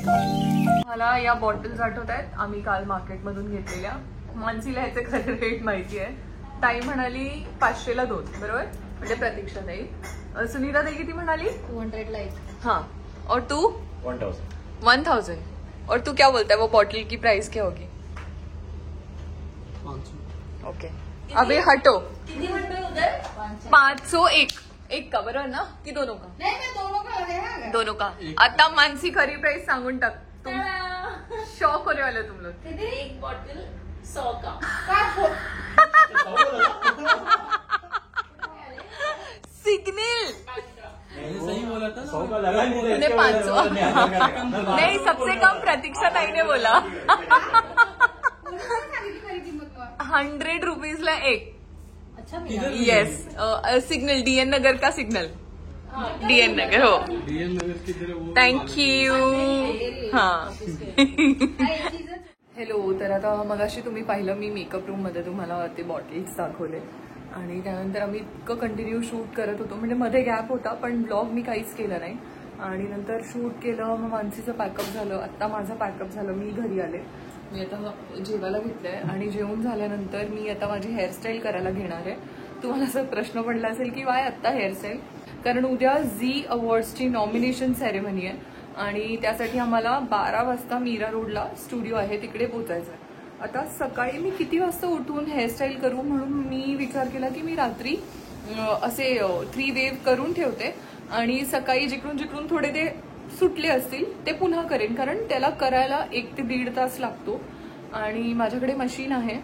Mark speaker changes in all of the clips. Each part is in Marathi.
Speaker 1: मला या बॉटल्स आठवत आहेत, आम्ही काल मार्केटमधून घेतलेल्या. मानसीला ह्याचे खरे रेट माहिती आहे. ताई म्हणाली 500 ला 2, बरोबर? म्हणजे प्रतीक्षा ताई. सुनीता ताई किती म्हणाली?
Speaker 2: 200 ला 1.
Speaker 1: हाँ, और तू? 1000. और तू क्या बोलता है, वो बॉटल की प्राइस क्या होगी?
Speaker 3: 500.
Speaker 1: ओके, अभी हटो.
Speaker 2: किती म्हणतोय उधर?
Speaker 1: 500 एक का, बरोबर ना? की दोनों का?
Speaker 2: नाही नाही, दोनों का लगेगा.
Speaker 1: दोनों का. आता मानसी खरी प्राइस सांगून टाक. तुम शॉक होने वाले तुम लोग.
Speaker 2: किती? एक बॉटल 100 का.
Speaker 1: सिग्नल
Speaker 3: सही बोला था
Speaker 4: 100 का लगा नहीं.
Speaker 1: ने 500. नहीं, सबसे कम प्रतीक्षा ताई ने बोला. 100 रुपीज ला 1.
Speaker 2: अच्छा
Speaker 1: येस, सिग्नल डीएन नगर का सिग्नल. डीएन नगर, हो.
Speaker 3: डीएन नगर की तरह वो.
Speaker 1: Thank you. हा. हॅलो. तर आता मगाशी तुम्ही पाहिलं, मी मेकअप रूम मध्ये तुम्हाला ते बॉटल्स दाखवले आणि त्यानंतर आम्ही इतकं कंटिन्यू शूट करत होतो, म्हणजे मध्ये गॅप होता पण ब्लॉग मी काहीच केलं नाही. आणि नंतर शूट केलं, मग मानसीचं पॅकअप झालं, आत्ता माझं पॅकअप झालं, मी घरी आले. मी आता जेवायला घेतलंय आणि जेवून झाल्यानंतर मी आता माझी हेअरस्टाईल करायला घेणार आहे. तुम्हाला असा प्रश्न पडला असेल की वाय आत्ता हेअरस्टाईल? कारण उद्या झी अवॉर्ड्सची नॉमिनेशन सेरेमनी आहे आणि त्यासाठी आम्हाला 12 वाजता मीरा रोडला स्टुडिओ आहे, तिकडे पोचायचं आहे. आता सकाळी मी किती वाजता उठून हेअरस्टाईल करू म्हणून मी विचार केला की मी रात्री असे 3 वेव्ह करून ठेवते आणि सकाळी जिकडून जिकडून थोडे ते सुटले असतील ते पुन्हा करेन, कारण त्याला करायला 1 ते 1.5 तास लागतो. आणि माझ्याकडे मशीन आहे.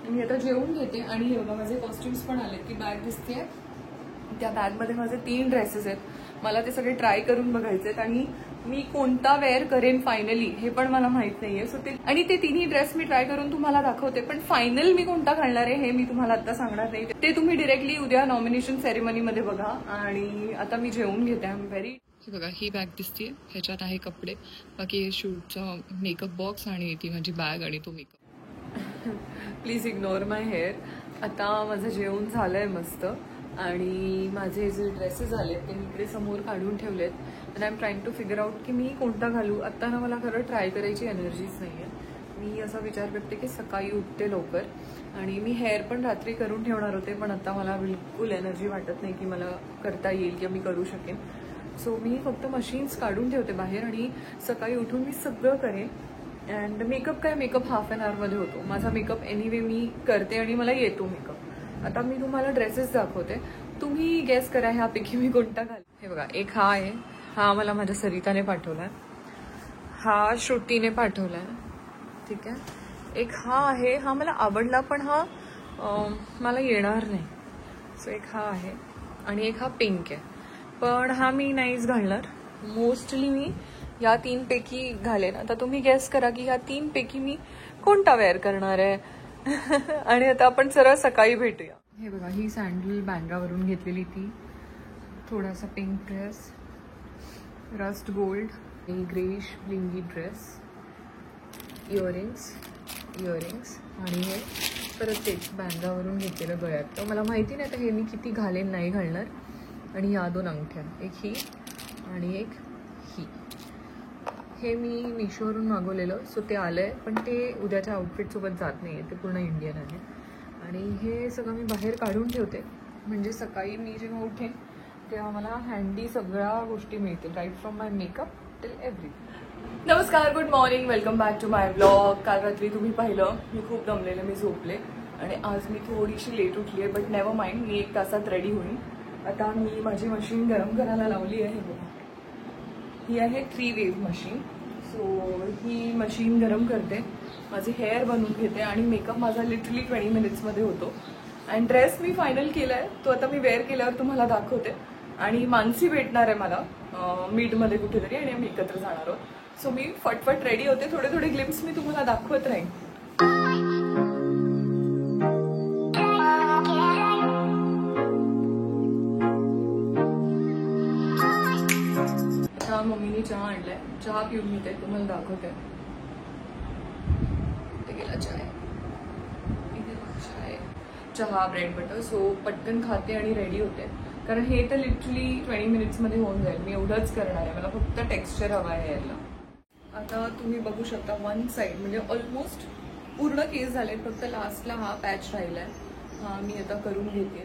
Speaker 1: मी आता जेवून घेते आणि हे बघा माझे कॉस्ट्युम्स पण आले. ती बॅग दिसते, त्या बॅगमध्ये माझे 3 ड्रेसेस आहेत. मला ते सगळे ट्राय करून बघायचे आहेत आणि मी कोणता वेअर करेन फायनली हे पण मला माहित नाहीये. सो ते आणि ते 3ही ड्रेस मी ट्राय करून तुम्हाला दाखवते, पण फायनल मी कोणता घालणार आहे हे मी तुम्हाला आता सांगणार नाही. ते तुम्ही डिरेक्टली उद्या नॉमिनेशन सेरेमनीमध्ये बघा. आणि आता मी जेवून घेते. I am very. हे बघा, ही बॅग दिसते, ह्याच्यात आहे कपडे, बाकी हे शूटचा मेकअप बॉक्स आणि ती माझी बॅग आणि तो makeup. Please ignore my hair. आता माझं जेवण झालंय मस्त आणि माझे जे ड्रेसेस आले ते मी इकडे समोर काढून ठेवलेत. आणि I am trying to figure out की मी कोणता घालू. आत्ता ना मला खरं ट्राय करायची एनर्जीच नाही आहे. मी असा विचार करते की सकाळी उठते लवकर आणि मी हेअर पण रात्री करून ठेवणार होते, पण आता मला बिलकुल एनर्जी वाटत नाही की मला करता येईल किंवा मी करू शकेन. सो मी फक्त मशीन्स काढून ठेवते बाहेर आणि सकाळी उठून मी सगळं करेन. अँड मेकअप काय, मेकअप हाफ एन आवरमध्ये होतो माझा मेकअप. एनिवे मी करते आणि मला येतो मेकअप. आता मी तुम्हाला ड्रेसेस दाखवते, तुम्ही गेस करा ह्यापैकी मी कोणता घाल. हे बघा, एक हा आहे, हा मला माझ्या सरिताने पाठवलाय, हा श्रुतीने पाठवलाय, ठीक आहे. एक हा आहे, हा मला आवडला पण हा मला येणार नाही. सो एक हा आहे आणि एक हा पिंक आहे, पण हा मी नाहीच घालणार. मोस्टली मी या 3 पैकी घालेन. आता तुम्ही गेस करा की या 3 पैकी मी कोणता वेअर करणार आहे. आणि आता आपण सरळ सकाळी भेटूया. हे बघा, ही सँडल बँड्रावरून घेतलेली ती, थोडासा pink dress, rust gold, greyish blingy dress, earrings आणि हे परत तेच बँड्रावरून घेतलेलं गळ्यात. तर मला माहिती नाही तर हे मी किती घालेन नाही घालणार. आणि या 2 अंगठ्या, एक ही आणि एक ही, हे मी मिशोवरून मागवलेलं. सो ते आलंय, पण ते उद्याच्या आउटफिटसोबत जात नाही आहे, ते पूर्ण इंडियन आहे. आणि हे सगळं मी बाहेर काढून ठेवते, म्हणजे सकाळी मी जेव्हा उठेन तेव्हा मला हँडी सगळ्या गोष्टी मिळतील, right from my makeup till everything. नमस्कार, good morning, welcome back to my blog. काल रात्री तुम्ही पाहिलं मी खूप दमलेले, मी झोपले आणि आज मी थोडीशी लेट उठली आहे, बट नेव्हर माइंड, मी 1 तासात रेडी होईन. आता मी माझी मशीन गरम करायला लावली आहे. बघा, ही आहे 3 वेव्ह मशीन. सो ही मशीन गरम करते, माझे हेअर बनवून घेते आणि मेकअप माझा लिटरली 20 मिनिट्समध्ये होतो. अँड ड्रेस मी फायनल केला आहे, तो आता मी वेअर केल्यावर तुम्हाला दाखवते. आणि मानसी भेटणार आहे मला मिडमध्ये कुठेतरी आणि आम्ही एकत्र जाणार आहोत. सो मी फटफट रेडी होते, थोडे थोडे ग्लिम्स मी तुम्हाला दाखवत राहीन. मम्मीने चहा आणलाय, चहा पिऊन मी ते तुम्हाला दाखवते. ते गेला चाय, चहा ब्रेड बटर. सो पटकन खाते आणि रेडी होते, कारण हे तर लिटरली 20 मिनिट्समध्ये होऊन जाईल. मी एवढंच करणार आहे, मला फक्त टेक्स्चर हवा आहे हेअरला. आता तुम्ही बघू शकता वन साइड म्हणजे ऑलमोस्ट पूर्ण केस झाले, फक्त लास्टला हा पॅच राहिलाय, हा मी आता करून घेते.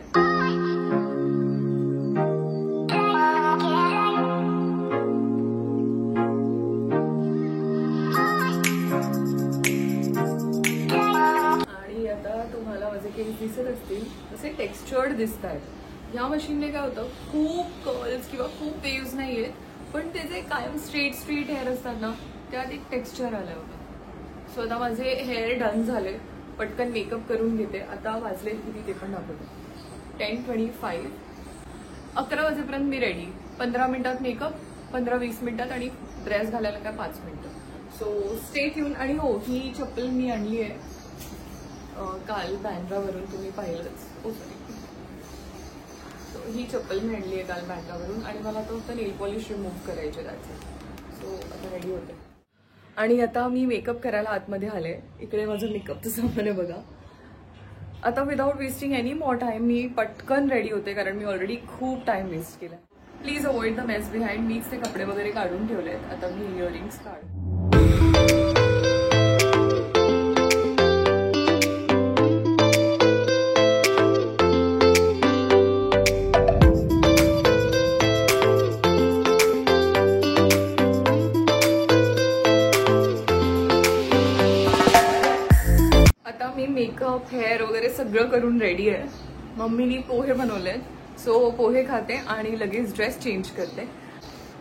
Speaker 1: आणि आता तुम्हाला माझे केस दिसत असतील तसे टेक्स्चर्ड दिसत आहेत. ह्या मशीनने काय होतं, खूप कर्ल्स किंवा खूप वेव्स नाही आहेत, पण ते जे कायम स्ट्रेट हेअर असतात ना, त्यात एक टेक्स्चर आलं होतं. सो आता माझे हेअर डन झाले, पटकन मेकअप करून घेते. आता वाजले किती ते पण दाखवते, 10:25. 11 वाजेपर्यंत मी रेडी. 15 मिनिटात मेकअप, 15-20 मिनिटात, आणि ड्रेस घालायला काय 5 मिनिटं. So stay tune. आणि हो, ही चप्पल मी आणली आहे काल बँड्रावरून, तुम्ही पाहिलंच. सॉरी, ही चप्पल मी आणली आहे काल बँड्रावरून, आणि मला तो फक्त नेल पॉलिश रिमूव्ह करायचे त्याचे. सो आता रेडी होते. आणि आता मी मेकअप करायला आतमध्ये आले. इकडे माझं मेकअपचं सामान आहे बघा. आता without wasting any more time मी पटकन रेडी होते, कारण मी ऑलरेडी खूप टाइम वेस्ट केला. Please avoid the mess behind. मीच ते कपडे वगैरे काढून ठेवलेत. आता मी इयरिंग्स काढ. मेकअप, हेअर वगैरे सगळं करून रेडी आहे. मम्मीनी पोहे बनवलेत, सो पोहे खाते आणि लगेच ड्रेस चेंज करते.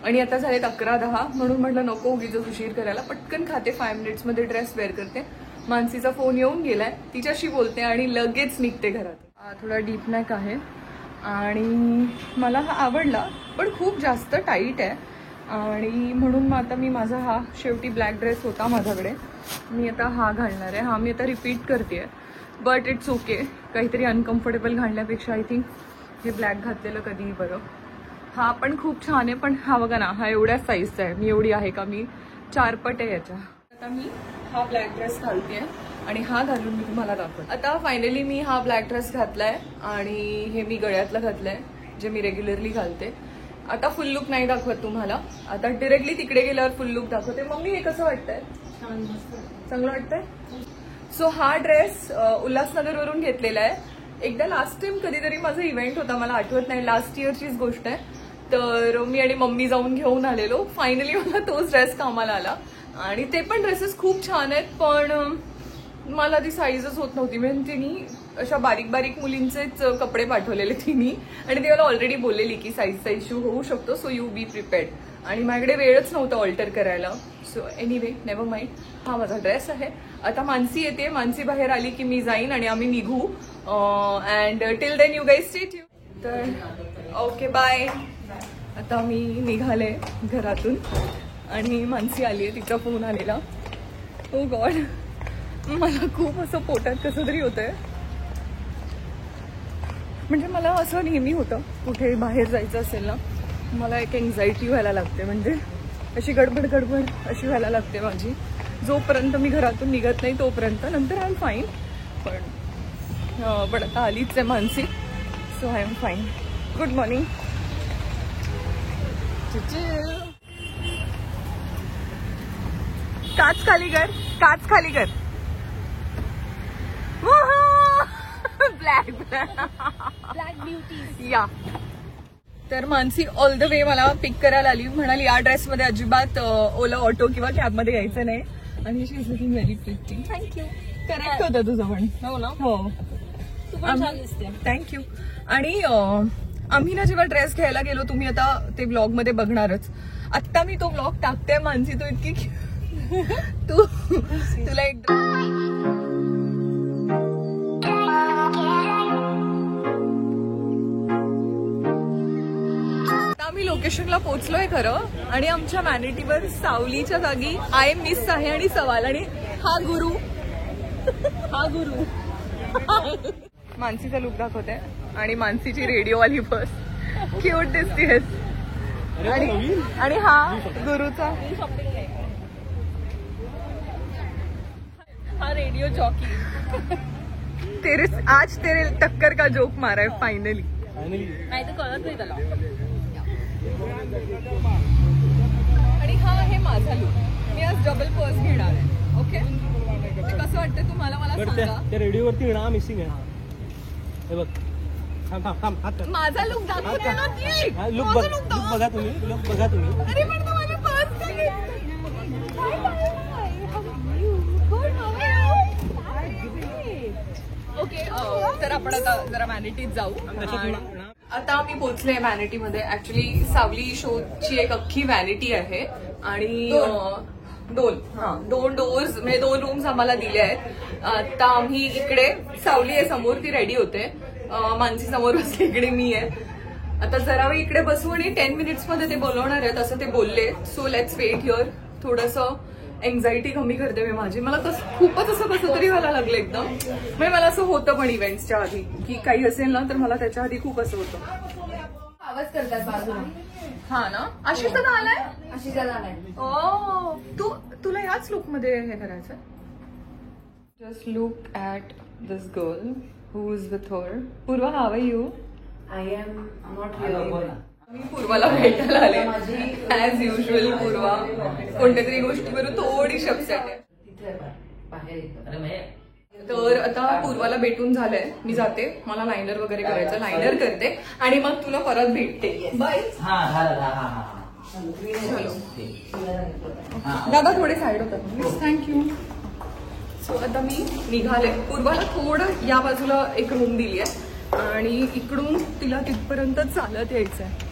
Speaker 1: आणि आता झालेत 11:10, म्हणून म्हटलं नको उगीच उशीर करायला, पटकन खाते, 5 मिनिट्समध्ये ड्रेस वेअर करते. मानसीचा फोन येऊन गेलाय, तिच्याशी बोलते आणि लगेच निघते घरात. थोडा डीप नेक आहे आणि मला हा आवडला, पण खूप जास्त टाईट आहे, आणि म्हणून मग आता मी माझा हा शेवटी ब्लॅक ड्रेस होता माझ्याकडे, मी आता हा घालणार आहे. हा मी आता रिपीट करते, बट इट्स ओके. काहीतरी अनकम्फर्टेबल घालण्यापेक्षा आय थिंक हे ब्लॅक घातलेलं कधीही बरं. हा पण खूप छान आहे, पण हा बघा ना, हा एवढ्या साईजचा आहे. मी एवढी आहे का? मी 4 पट आहे याच्या. आता मी हा ब्लॅक ड्रेस घालते आणि हा घालून मी तुम्हाला दाखवते. आता फायनली मी हा ब्लॅक ड्रेस घातलाय आणि हे मी गळ्यातलं घातलंय, जे मी रेग्युलरली घालते. आता फुल लुक नाही दाखवत तुम्हाला, आता डिरेक्टली तिकडे गेल्यावर फुल लुक दाखवते. मम्मी हे कसं वाटतंय? चांगलं वाटतंय. सो हा ड्रेस उल्हासनगरवरून घेतलेला आहे. एकदा लास्ट टाइम कधीतरी माझा इव्हेंट होता, मला आठवत नाही, लास्ट इयरचीच गोष्ट आहे. तर मी आणि मम्मी जाऊन घेऊन आलेलो. फायनली मला तोच ड्रेस कामाला आला, आणि ते पण ड्रेसेस खूप छान आहेत, पण मला ती साईजच होत नव्हती. म्हणजे तिने अशा बारीक बारीक मुलींचेच कपडे पाठवलेले तिने, आणि ती मला ऑलरेडी बोललेली की साईजचा इश्यू होऊ शकतो, सो यू बी प्रिपेअर्ड. आणि माझ्याकडे वेळच नव्हता ऑल्टर करायला. So anyway, never mind. हा माझा ड्रेस आहे. आता मानसी येते, मानसी बाहेर आली की मी जाईन आणि आम्ही निघू. And till then you guys stay tuned. तर ओके, बाय. आता मी निघाले घरातून आणि मानसी आली आहे, तिचा फोन आलेला. ओ गॉड, मला खूप असं पोटात कसं तरी होतंय. म्हणजे मला असं नेहमी होतं, कुठे बाहेर जायचं असेल ना, मला एक एन्झायटी व्हायला लागते, म्हणजे अशी गडबड अशी व्हायला लागते माझी. जोपर्यंत मी घरातून निघत नाही तोपर्यंत, नंतर आय एम फाईन. पण आता आलीच आहे Mansi, so I am fine. Good morning. काच खाली कर, काच खाली कर. ब्लॅक ब्युटी या. तर मानसी ऑल द वे मला पिक करायला आली, म्हणाली या ड्रेसमध्ये अजिबात ओला ऑटो किंवा कॅबमध्ये यायचं नाही, आणि she is looking very pretty. Thank you. Correct होतं तुझं पण. हो ना. हो, थँक्यू. आणि आम्ही ना जेव्हा ड्रेस घ्यायला गेलो, तुम्ही आता ते ब्लॉग मध्ये बघणारच. आत्ता मी तो ब्लॉग टाकते. मानसी तू इतकी तुला एक आम्ही लोकेशनला पोहोचलोय खरं, आणि आमच्या मॅनिटीवर सावलीच्या जागी आय मिस आहे आणि सवाल, आणि हा गुरु मानसीचा लुक दाखवते, आणि मानसीची रेडिओवाली बस क्यूट दिसतेस, आणि हा गुरुचा, हा रेडिओ जॉकी. आज तेरे टक्कर का जोक मारा है फायनली. नाही तर कळत नाही त्याला. आणि हा आहे माझा लुक. मी आज डबल पर्स घेणार आहे. ओके, ते कसं वाटतं तुम्हाला मला सांगा.
Speaker 3: त्या रेडिओवरती ना मिसिंग आहे. हे बघ, थांब थांब थांब, हात
Speaker 1: माझा लुक दाखवते ना ती.
Speaker 3: लुक
Speaker 1: माझा
Speaker 3: बघ,
Speaker 1: look
Speaker 3: लुक बघा तुम्ही, लुक बघा तुम्ही.
Speaker 1: अरे पण तुम्हाला पर्स का घेतली? ओके, तर आपण आता जरा व्हॅनिटीत जाऊ. आता मी पोहोचले व्हॅनिटीमध्ये. ऍक्च्युली सावली शोची एक अख्खी व्हॅनिटी आहे आणि दोन डोअर्स म्हणजे 2 रूम्स आम्हाला दिले आहेत. आता आम्ही इकडे, सावली आहे समोर, ती रेडी होते. मानसी समोर बसली, इकडे मी आहे. आता जरा वेळ इकडे बसू आणि 10 मिनिट्समध्ये ते बोलवणार आहेत असं ते बोलले. So let's wait here. थोडंसं एन्झायटी कमी करते मी माझी. मला तसं खूपच असं कसं तरी व्हायला लागलं एकदम. म्हणजे मला असं होतं पण इव्हेंट्सच्या आधी की काही असेल ना तर मला त्याच्या आधी खूप असं होतं.
Speaker 2: आवाज करतात बाजूला.
Speaker 1: हा ना, आशिष दादा आलाय.
Speaker 2: अशी झालाय.
Speaker 1: ओ, तुला याच लुक मध्ये हे करायचं. Just look at this girl who is with her. Purva, how are you?
Speaker 2: I am not really.
Speaker 1: मी पूर्वाला भेटायला आले ऍज युजल. पूर्वा कोणत्या तरी गोष्टीवरून थोडीशी अपसेट आहे. तर आता पूर्वाला भेटून झालंय. मी जाते, मला लायनर वगैरे करायचं, लायनर करते आणि मग तुला परत भेटते. बाय. दादा थोडे साईड होतात. थँक्यू. सो आता मी निघाले. पूर्वाला थोडं या बाजूला एक रूम दिली आहे आणि इकडून तिला तिथपर्यंत चालत यायचं आहे.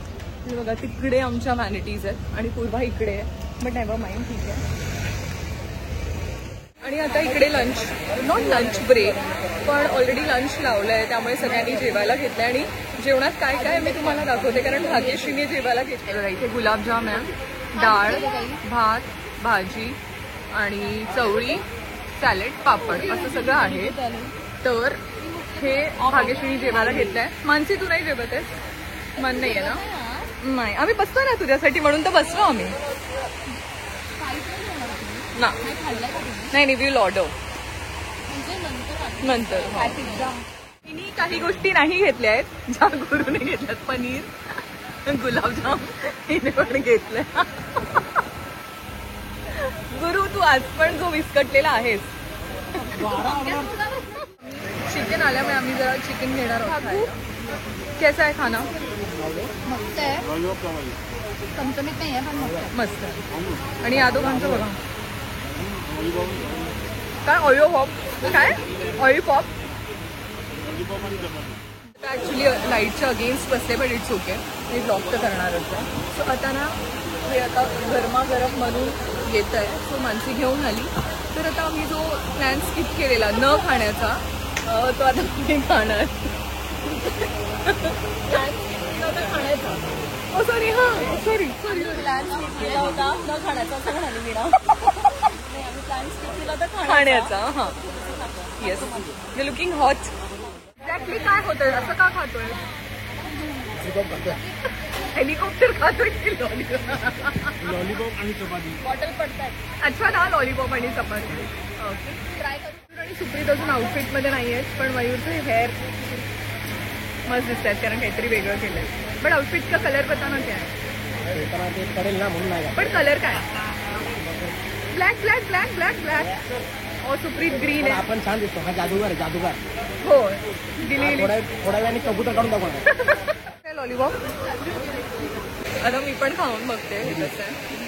Speaker 1: बघा तिकडे आमच्या व्हॅनिटीज आहेत आणि पूर्वा इकडे आहे. बट नेव्हर माइंड, ठीक आहे. आणि आता इकडे लंच, नॉट लंच ब्रेक, पण ऑलरेडी लंच लावलंय त्यामुळे सगळ्यांनी जेवायला घेतलंय. आणि जेवणात काय काय मी तुम्हाला दाखवते कारण भाग्यश्रीने जेवायला घेतलेलं. इथे गुलाबजाम आहे, डाळ, भात, भाजी आणि चवळी, सॅलेड, पापड असं सगळं आहे. तर हे भाग्यश्रीने जेवायला घेतलंय. मानसी तू नाही जेवत आहेस? मन नाही आहे ना? नाही, आम्ही बसतो ना तुझ्यासाठी म्हणून तर बसलो आम्ही ना. नाही, विल ऑर्डर नंतर. तिने काही गोष्टी नाही घेतल्या आहेत ज्या गुरुने घेतल्यात. पनीर, गुलाबजाम हिने पण घेतलंय. गुरु तू आज पण जो विस्कटलेला आहेस. चिकन आल्यामुळे आम्ही जरा चिकन घेणार आहोत. कैसा आहे खाना?
Speaker 2: मस्त आहे, चमचमीत नाही आहे पण
Speaker 1: मस्त आहे. आणि या दोघांचं बघा काय ऑयो पॉप, काय ऑइल पॉप. ऍक्च्युली लाईटच्या अगेन्स्ट बसले पण इट्स ओके, मी ब्लॉक तर करणारच आहे. सो आता ना हे आता गरमागरम म्हणून येत आहे. सो मानसी घेऊन आली. तर आता आम्ही जो प्लॅन स्किप केलेला न खाण्याचा तो आता मी खाणार. खाण्याचा, ओ सॉरी, हां सॉरी
Speaker 2: प्लॅन स्किप केला होता न खाण्याचा असं म्हणाले मी ना. आम्ही प्लॅन स्किप केला होता
Speaker 1: खाण्याचा. हां yes, you looking hot. Exactly काय होतंय, असं का खातोय? हेलिकॉप्टर खातोय की
Speaker 3: लॉलीपॉप आणि चपाती.
Speaker 2: बॉटल पडतात.
Speaker 1: अच्छा ना, लॉलीपॉप आणि चपाती. ओके,
Speaker 2: ट्राय करू.
Speaker 1: आणि सुप्रीत अजून आउटफिटमध्ये नाही आहेत पण मयूरचे हेअर मस्त दिसत आहेत कारण काहीतरी वेगळं केलंय. बट आउटफिट का कलर पता ना क्या है,
Speaker 3: करेल ना म्हणून नाही.
Speaker 1: पण कलर काय? Black black black black black. और सुप्रीत ग्रीन आहे.
Speaker 3: आपण छान दिसतो. हा जादूगार, जादूगार.
Speaker 1: हो, दिलेली
Speaker 3: थोड्या वेळाने कबूतर काढून दाखवणार.
Speaker 1: लॉलीपॉप आता मी पण खाऊन बघते हे कसं आहे.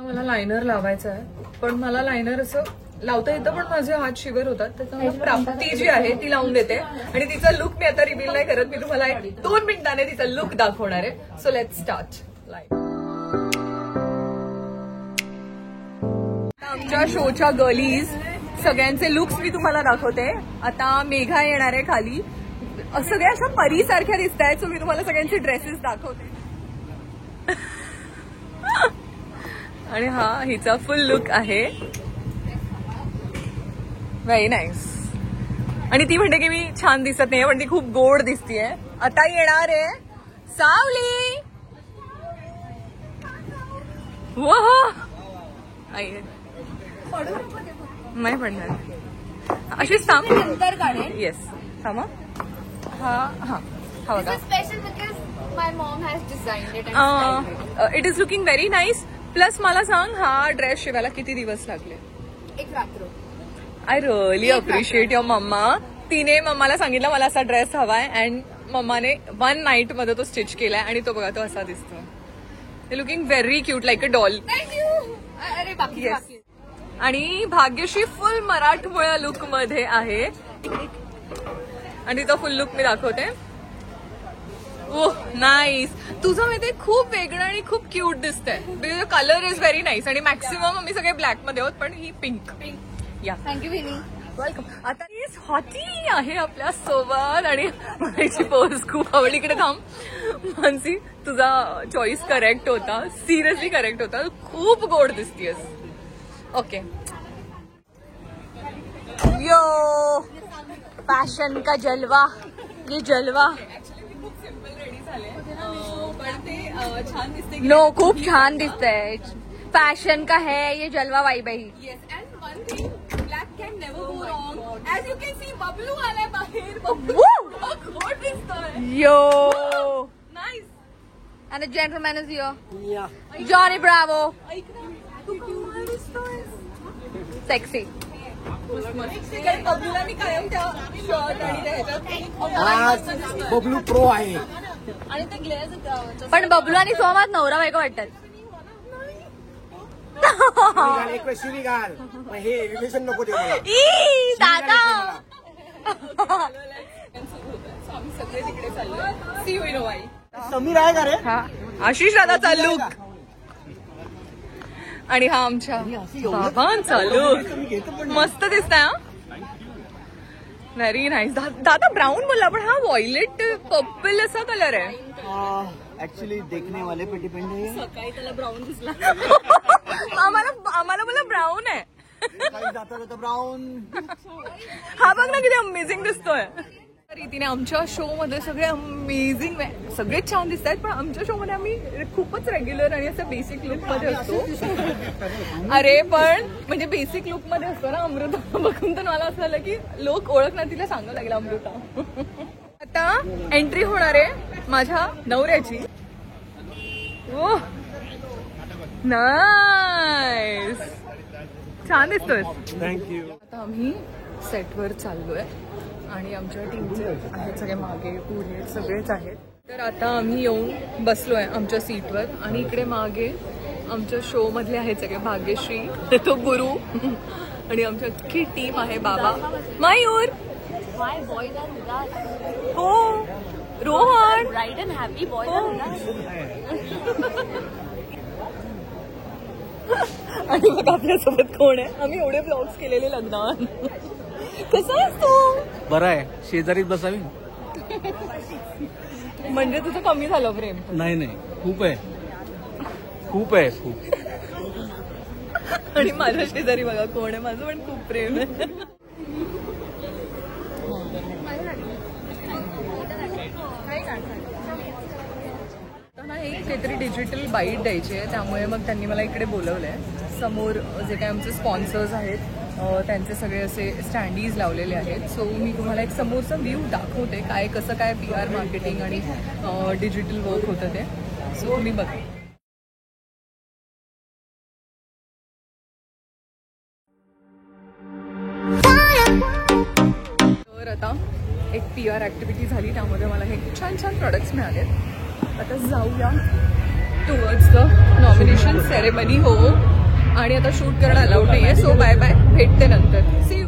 Speaker 1: मला लायनर लावायचं आहे पण मला लायनर असं लावता येतं पण माझे हात शिवर होतात. त्याच्यामुळे प्राप्ती जी आहे ती लावून देते आणि तिचा लुक मी आता रिव्हील नाही करत. मी तुम्हाला 2 मिनिटाने तिचा लुक दाखवणार आहे. So let's start. आमच्या शोच्या गर्लीज सगळ्यांचे लुक्स मी तुम्हाला दाखवते. आता मेघा येणार आहे खाली. सगळ्या अशा परीसारख्या दिसत आहेत. सो मी तुम्हाला सगळ्यांचे ड्रेसेस दाखवते. आणि हा हिचा फुल लुक आहे. Very nice. आणि ती म्हणते की मी छान दिसत नाही पण ती खूप गोड दिसतीये. आता येणार आहे सावली. नाही पडणार अशी सांग
Speaker 2: नंतर काढेल.
Speaker 1: येस थांबा. हा हा हा बघा
Speaker 2: special because My mom has designed it and styled it.
Speaker 1: It is looking very nice. Plus मला सांग हा ड्रेस शिवायला किती दिवस लागले?
Speaker 2: एक रात्र.
Speaker 1: I really appreciate your mamma. तिने मम्माला सांगितलं मला असा ड्रेस हवाय अँड मम्माने 1 नाईट मध्ये तो स्टिच केलाय आणि तो बघा तो असा दिसतो. Looking very cute like a doll.
Speaker 2: Thank you. अरे बाकी बाकी.
Speaker 1: आणि भाग्यश्री फुल मराठमोळ्या लुक मध्ये आहे आणि तिचा फुल लुक मी दाखवते. ओह नाईस. तुझं माहितीये खूप वेगळं आणि खूप क्यूट दिसतंय. Because colour is very nice आणि मॅक्सिमम आम्ही सगळे ब्लॅक मध्ये आहोत पण ही पिंक. या
Speaker 2: थँक्यू विनी.
Speaker 1: वेलकम. आता ही हॉटी आहे आपल्या सोबत आणि माझी पोज खूप आवडली. इकडे थांब. मानसी तुझा चॉईस करेक्ट होता. सिरियसली करेक्ट होता. खूप गोड दिसतीयस. ओके यो फॅशन का जलवा. ये जलवा छान दिसते.
Speaker 2: नो खूप छान दिसतंय. फॅशन का है ये जलवा वाइब आहे.
Speaker 1: Yes and one thing black can never go wrong. As you can see Bablu आलाय बाहेर. गोड दिसतोय.
Speaker 2: यो
Speaker 1: nice.
Speaker 2: and the gentleman is here.
Speaker 3: Yeah.
Speaker 2: Johnny Bravo.
Speaker 1: ऐक ना तू कमाल दिसतोय.
Speaker 2: Sexy.
Speaker 1: बबलूला मी कायम त्या शर्ट आणि
Speaker 3: आज बबलू प्रो आहे.
Speaker 1: आणि ते ग्लेअर
Speaker 2: पण बबलू आणि सोमात नवरा बायको वाटतात.
Speaker 3: एक वेळ शिरी घाल. मग हे रिलेशन नको देऊ मला.
Speaker 2: ई दादा.
Speaker 1: आम्ही सगळे तिकडे चाललोय. See you in Wai.
Speaker 3: Sameer आहे का रे?
Speaker 1: आशिष दादाचा लुक आणि हा आमच्या बाबांचा लुक मस्त दिसतंय. हा व्हेरी नाईस. दादा ब्राऊन बोलला पण हा व्हायलेट पर्पल असा कलर आहे.
Speaker 3: ऍक्च्युली देखने वाले पे डिपेंड है.
Speaker 1: सकाळी त्याला ब्राऊन दिसला. आम्हाला बोला ब्राऊन आहे.
Speaker 3: जाता जाता ब्राऊन.
Speaker 1: हा बघ ना किती अमेझिंग दिसतोय. रीतीने आमच्या शो मध्ये सगळे अमेझिंग सगळेच छान दिसत आहेत पण आमच्या शो मध्ये आम्ही खूपच रेग्युलर आणि असं बेसिक लुक मध्ये असतो. अरे पण म्हणजे बेसिक लुक मध्ये असतो ना. अमृता बघून तर मला असं झालं की लोक ओळखणार तिला सांगावं लागलं अमृता. आता एंट्री होणार आहे माझ्या नवऱ्याची. ओह नाईस. छान दिसतोय.
Speaker 3: थँक्यू.
Speaker 1: आता आम्ही सेटवर चाललोय आणि आमच्या टीमचे आहेत सगळे मागे पुढे सगळेच आहेत. तर आता आम्ही येऊन बसलोय आमच्या सीटवर आणि इकडे मागे आमच्या शो मधले आहेत सगळे. भाग्यश्री तो गुरु आणि आमची अख्खी टीम आहे. बाबा Mayur.
Speaker 2: My boys are udas.
Speaker 1: हो Rohan.
Speaker 2: Bright and happy boys are udas.
Speaker 1: आणि मग आपल्यासोबत कोण आहे. आम्ही एवढे ब्लॉग्स केलेले लग्नात. कसं आहेस तू?
Speaker 3: बरं आहे. शेजारीच बसावी.
Speaker 1: म्हणजे तुझं कमी झालं प्रेम?
Speaker 3: नाही नाही खूप आहे. खूप आहे खूप.
Speaker 1: आणि माझ्या शेजारी बघा कोण आहे. माझं पण खूप प्रेम आहे. काहीतरी डिजिटल बाईट द्यायची आहे त्यामुळे मग त्यांनी मला इकडे बोलवलंय. समोर जे काही आमचे स्पॉन्सर्स आहेत त्यांचे सगळे असे स्टँडीज लावलेले आहेत. सो मी तुम्हाला एक समोरचा व्ह्यू दाखवते काय कसं काय PR मार्केटिंग आणि डिजिटल वर्क होतं ते. सो तुम्ही बघा. तर आता एक PR ऍक्टिव्हिटी झाली त्यामध्ये मला हे छान छान प्रोडक्ट्स मिळालेत. आता जाऊया टुवर्ड्स द नॉमिनेशन सेरेमनी. हो आणि आता शूट करणं अलाउड नाहीये. So bye bye. भेटते नंतर. सी